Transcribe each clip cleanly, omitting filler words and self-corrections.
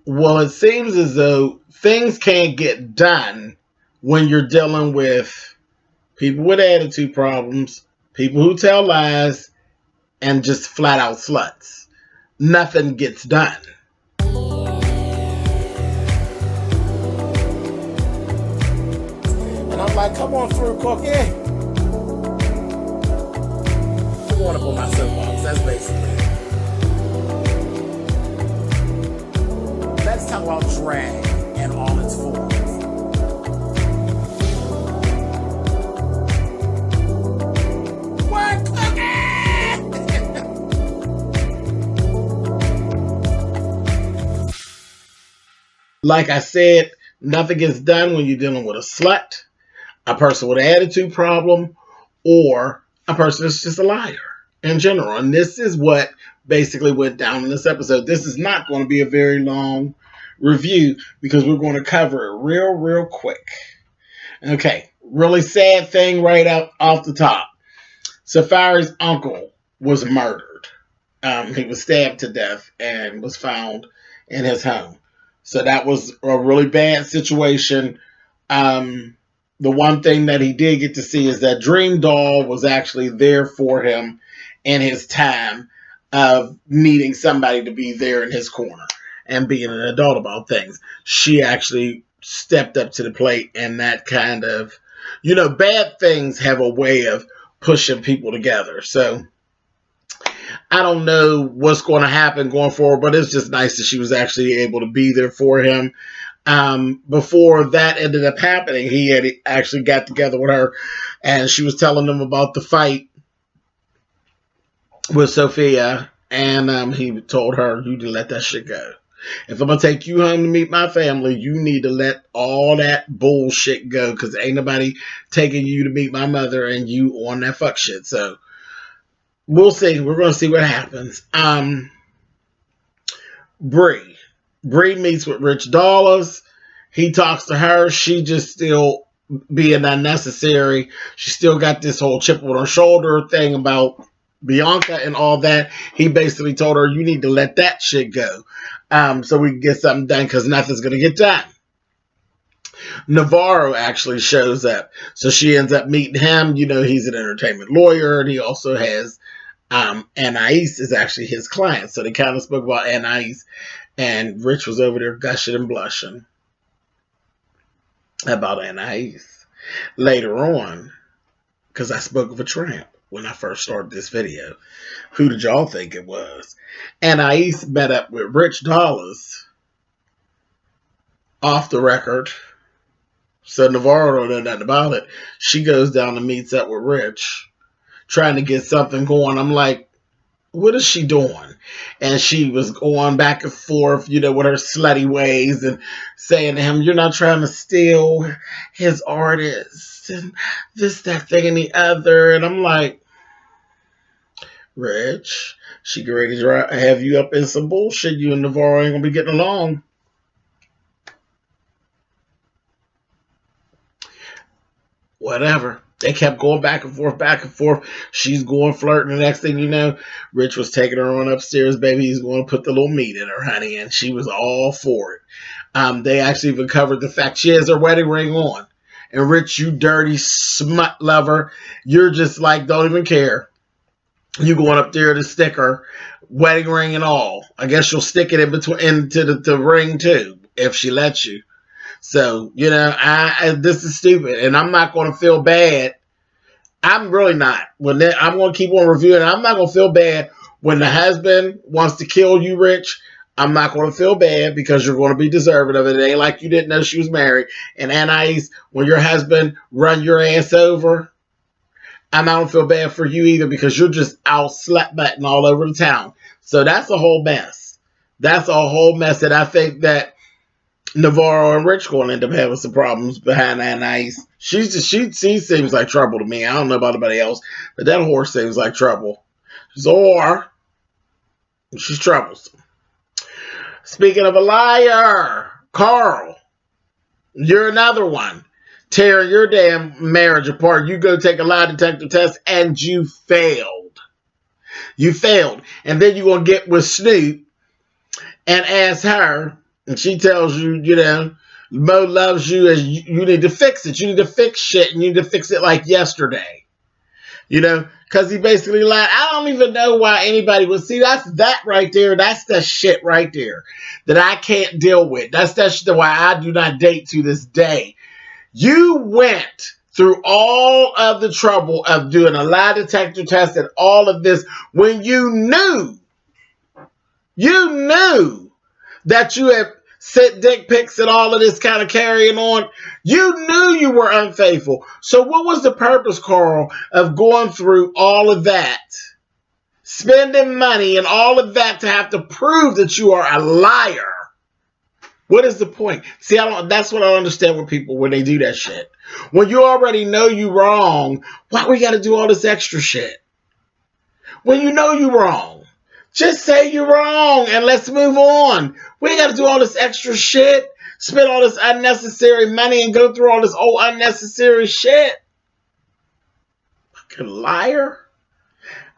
Well, it seems as though things can't get done when you're dealing with people with attitude problems, people who tell lies, and just flat out sluts. Nothing gets done. And I'm like, come on through, Cookie. I want to put my soapbox. That's basically it. Let's talk about drag and all its forms. What, Like I said, nothing gets done when you're dealing with a slut, a person with an attitude problem, or a person that's just a liar in general. And this is what basically went down in this episode. This is not going to be a very long review because we're going to cover it real quick. Okay, really sad thing right out off the top. Safari's uncle was murdered. He was stabbed to death and was found in his home. So that was a really bad situation. The one thing that he did get to see is that Dream Doll was actually there for him in his time of needing somebody to be there in his corner and being an adult about things. She actually stepped up to the plate, and that kind of, bad things have a way of pushing people together. So I don't know what's going to happen going forward, but it's just nice that she was actually able to be there for him. Before that ended up happening, he had actually got together with her, and she was telling him about the fight with Sophia, and he told her, "You need to let that shit go. If I'm gonna take you home to meet my family, you need to let all that bullshit go, because ain't nobody taking you to meet my mother and you on that fuck shit." So we'll see. We're gonna see what happens. Bree meets with Rich Dollars. He talks to her. She just still being unnecessary. She still got this whole chip on her shoulder thing about Bianca and all that. He basically told her, you need to let that shit go, so we can get something done, because nothing's going to get done. Navarro actually shows up. So she ends up meeting him. He's an entertainment lawyer, and he also has Anais is actually his client. So they kind of spoke about Anais, and Rich was over there gushing and blushing about Anais. Later on, because I spoke of a tramp when I first started this video. Who did y'all think it was? Anais met up with Rich Dollars off the record. So Navarro don't know nothing about it. She goes down and meets up with Rich, trying to get something going. I'm like, what is she doing? And she was going back and forth, with her slutty ways, and saying to him, you're not trying to steal his artists, and this, that, thing, and the other. And I'm like, Rich, she ready to have you up in some bullshit. You and Navarro ain't gonna be getting along. Whatever. They kept going back and forth, back and forth. She's going flirting. The next thing you know, Rich was taking her on upstairs, baby. He's going to put the little meat in her, honey, and she was all for it. They actually even covered the fact she has her wedding ring on. And Rich, you dirty smut lover, you're just like, don't even care. You going up there to stick her wedding ring and all. I guess you'll stick it in between into the ring too, if she lets you. So, this is stupid, and I'm not going to feel bad. I'm really not. I'm going to keep on reviewing. I'm not going to feel bad when the husband wants to kill you, Rich. I'm not going to feel bad, because you're going to be deserving of it. It ain't like you didn't know she was married. And Anais, when your husband run your ass over, I'm not going to feel bad for you either, because you're just out slut-butting all over the town. So that's a whole mess. That's a whole mess that I think that Navarro and Rich going to end up having some problems behind Anais. She seems like trouble to me. I don't know about anybody else, but that whore seems like trouble. She's a whore. She's troublesome. Speaking of a liar, Carl, you're another one. Tearing your damn marriage apart. You go take a lie detector test and you failed. You failed. And then you're going to get with Snoop and ask her And she tells you, you know, Mo loves you and you need to fix it. You need to fix shit and you need to fix it like yesterday. You know, because he basically lied. I don't even know why anybody would see. That's that right there. That's the shit right there that I can't deal with. That's that shit why I do not date to this day. You went through all of the trouble of doing a lie detector test and all of this when you knew that you had sent dick pics and all of this kind of carrying on. You knew you were unfaithful. So what was the purpose, Carl, of going through all of that? Spending money and all of that to have to prove that you are a liar. What is the point? See, that's what I don't understand with people when they do that shit. When you already know you're wrong, why we got to do all this extra shit? When you know you're wrong, just say you're wrong and let's move on. We ain't got to do all this extra shit, spend all this unnecessary money and go through all this old unnecessary shit. Fucking liar.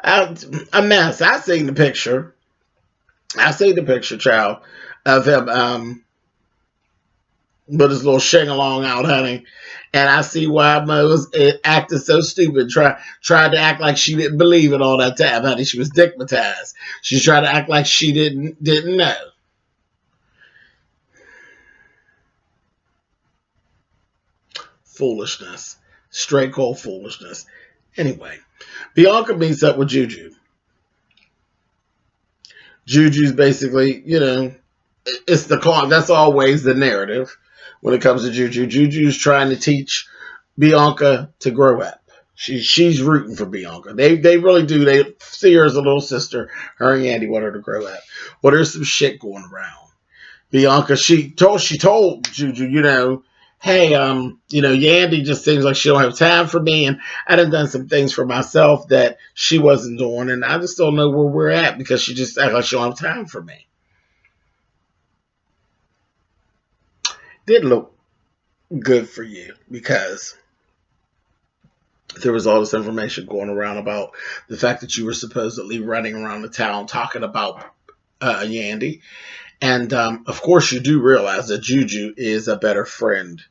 A mess. I seen the picture. Child, of him with his little shing-along out, honey. And I see why Mo's acting so stupid. Tried to act like she didn't believe it all that time, honey. She was stigmatized. She tried to act like she didn't know. Foolishness. Straight cold foolishness. Anyway, Bianca meets up with Juju. Juju's basically, you know, it's that's always the narrative when it comes to Juju. Juju's trying to teach Bianca to grow up. She's rooting for Bianca. They really do. They see her as a little sister. Her and Yandy want her to grow up. Well, there's some shit going around. Bianca, she told Juju, you know, hey, you know, Yandy just seems like she don't have time for me, and I done some things for myself that she wasn't doing, and I just don't know where we're at because she just acts like she don't have time for me. Did look good for you because there was all this information going around about the fact that you were supposedly running around the town talking about Yandy. And of course, you do realize that Juju is a better friend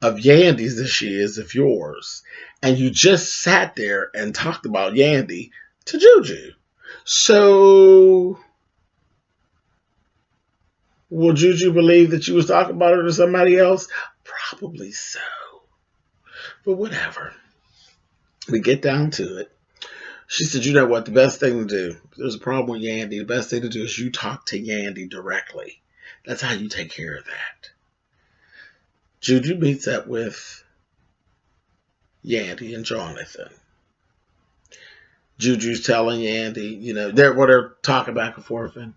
of Yandy's than she is of yours. And you just sat there and talked about Yandy to Juju. So, will Juju believe that you was talking about her to somebody else? Probably so. But whatever. We get down to it. She said, you know what, the best thing to do, if there's a problem with Yandy, the best thing to do is you talk to Yandy directly. That's how you take care of that. Juju meets up with Yandy and Jonathan. Juju's telling Yandy, you know, they're talking back and forth, and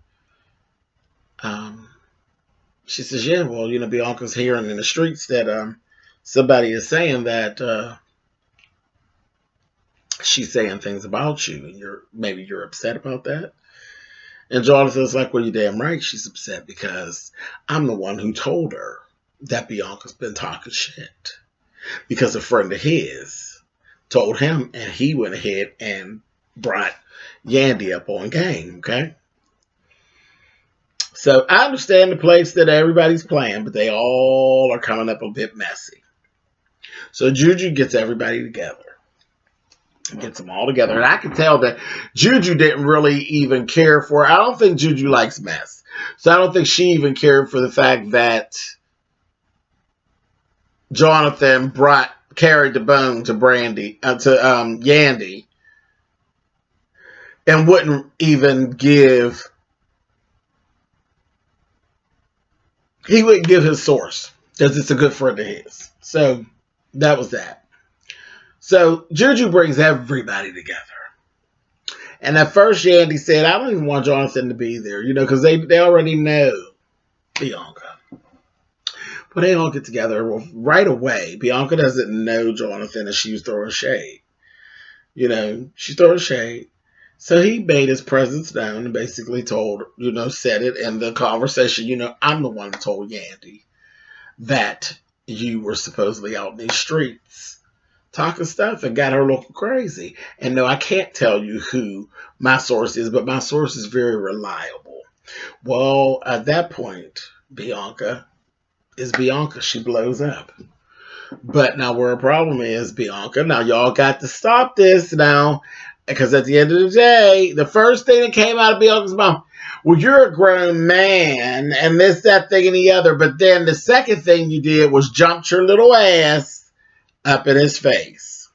she says, yeah, well, you know, Bianca's hearing in the streets that somebody is saying that she's saying things about you, and maybe you're upset about that. And Jonathan's like, well, you're damn right she's upset because I'm the one who told her that Bianca's been talking shit. Because a friend of his told him, and he went ahead and brought Yandy up on game, okay? So I understand the place that everybody's playing, but they all are coming up a bit messy. So Juju gets everybody together. Gets them all together. And I can tell that Juju didn't really even care for it. I don't think Juju likes mess. So I don't think she even cared for the fact that Jonathan carried the bone to Yandy, and wouldn't even give his source because it's a good friend of his. So that was that. So Juju brings everybody together. And at first Yandy said, I don't even want Jonathan to be there, you know, because they already know Bianca. But they all get together. Well, right away, Bianca doesn't know Jonathan and she was throwing shade. You know, she's throwing shade. So he made his presence known and basically told, you know, said it in the conversation, you know, I'm the one who told Yandy that you were supposedly out in these streets talking stuff and got her looking crazy. And no, I can't tell you who my source is, but my source is very reliable. Well, at that point, Bianca is Bianca. She blows up. But now where a problem is, Bianca, now y'all got to stop this now. Because at the end of the day, the first thing that came out of Bianca's mouth, well, you're a grown man, and this, that, thing, and the other. But then the second thing you did was jumped your little ass up in his face.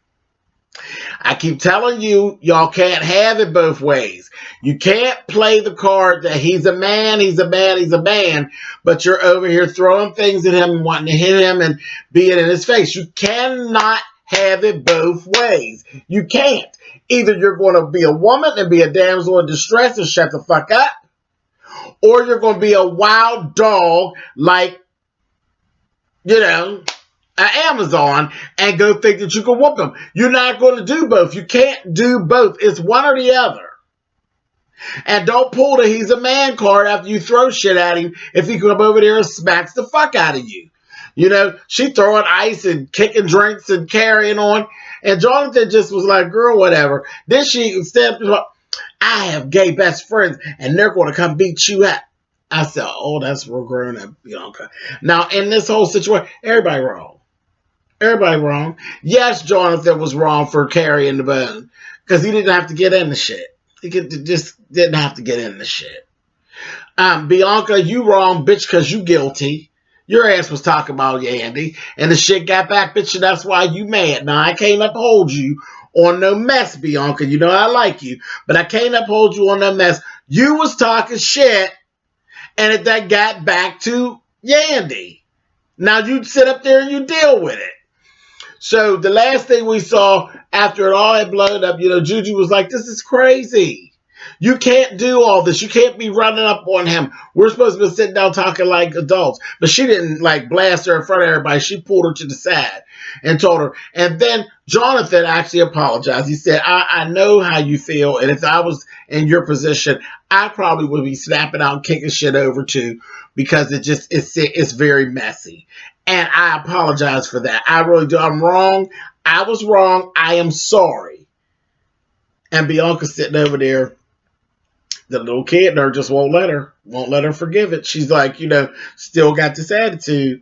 I keep telling you, y'all can't have it both ways. You can't play the card that he's a man, he's a man, he's a man, but you're over here throwing things at him and wanting to hit him and be it in his face. You cannot have it both ways. You can't. Either you're going to be a woman and be a damsel in distress and shut the fuck up, or you're going to be a wild dog like, you know, an Amazon and go think that you can whoop him. You're not going to do both. You can't do both. It's one or the other. And don't pull the he's a man card after you throw shit at him if he come over there and smacks the fuck out of you. You know, she throwing ice and kicking drinks and carrying on. And Jonathan just was like, girl, whatever. Then she said, I have gay best friends and they're going to come beat you up. I said, oh, that's real grown up, Bianca. Now, in this whole situation, everybody wrong. Everybody wrong. Yes, Jonathan was wrong for carrying the bone because he didn't have to get in the shit. He just didn't have to get in the shit. Bianca, you wrong, bitch, because you guilty. Your ass was talking about Yandy, and the shit got back, bitch, and that's why you mad. Now, I can't uphold you on no mess, Bianca. You know I like you, but I can't uphold you on no mess. You was talking shit, and that got back to Yandy. Now, you sit up there and you deal with it. So, the last thing we saw after it all had blown up, you know, Juju was like, this is crazy. You can't do all this. You can't be running up on him. We're supposed to be sitting down talking like adults. But she didn't like blast her in front of everybody. She pulled her to the side and told her. And then Jonathan actually apologized. He said, I know how you feel. And if I was in your position, I probably would be snapping out and kicking shit over too. Because it's very messy. And I apologize for that. I really do. I'm wrong. I was wrong. I am sorry. And Bianca's sitting over there. The little kid in her just won't let her forgive it. She's like, you know, still got this attitude.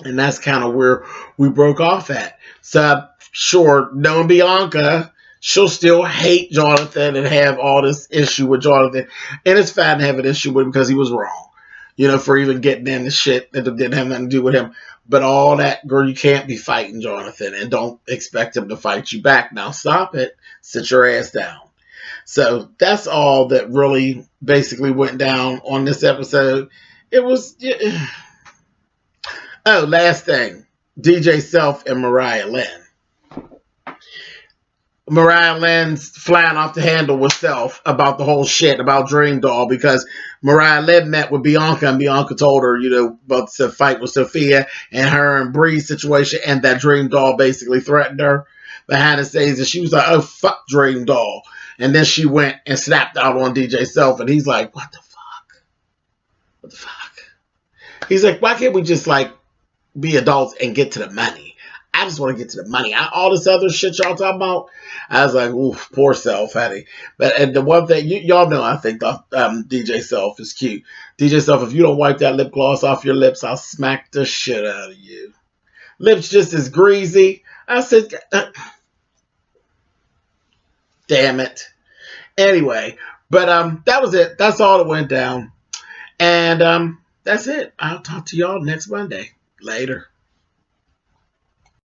And that's kind of where we broke off at. So, sure, knowing Bianca, she'll still hate Jonathan and have all this issue with Jonathan. And it's fine to have an issue with him because he was wrong. You know, for even getting in the shit that didn't have nothing to do with him. But all that, girl, you can't be fighting Jonathan. And don't expect him to fight you back. Now, stop it. Sit your ass down. So that's all that really basically went down on this episode. It was... Oh, last thing. DJ Self and Mariah Lynn. Mariah Lynn's flying off the handle with Self about the whole shit about Dream Doll because Mariah Lynn met with Bianca and Bianca told her, you know, about the fight with Sophia and her and Bree's situation and that Dream Doll basically threatened her behind the scenes and she was like, oh, fuck Dream Doll. And then she went and snapped out on DJ Self and he's like, what the fuck? What the fuck? He's like, why can't we just like be adults and get to the money? I just want to get to the money. All this other shit y'all talking about, I was like, oof, poor Self, honey. But and the one thing, y'all know I think DJ Self is cute. DJ Self, if you don't wipe that lip gloss off your lips, I'll smack the shit out of you. Lips just as greasy. I said, damn it. Anyway, but that was it. That's all that went down. And that's it. I'll talk to y'all next Monday. Later.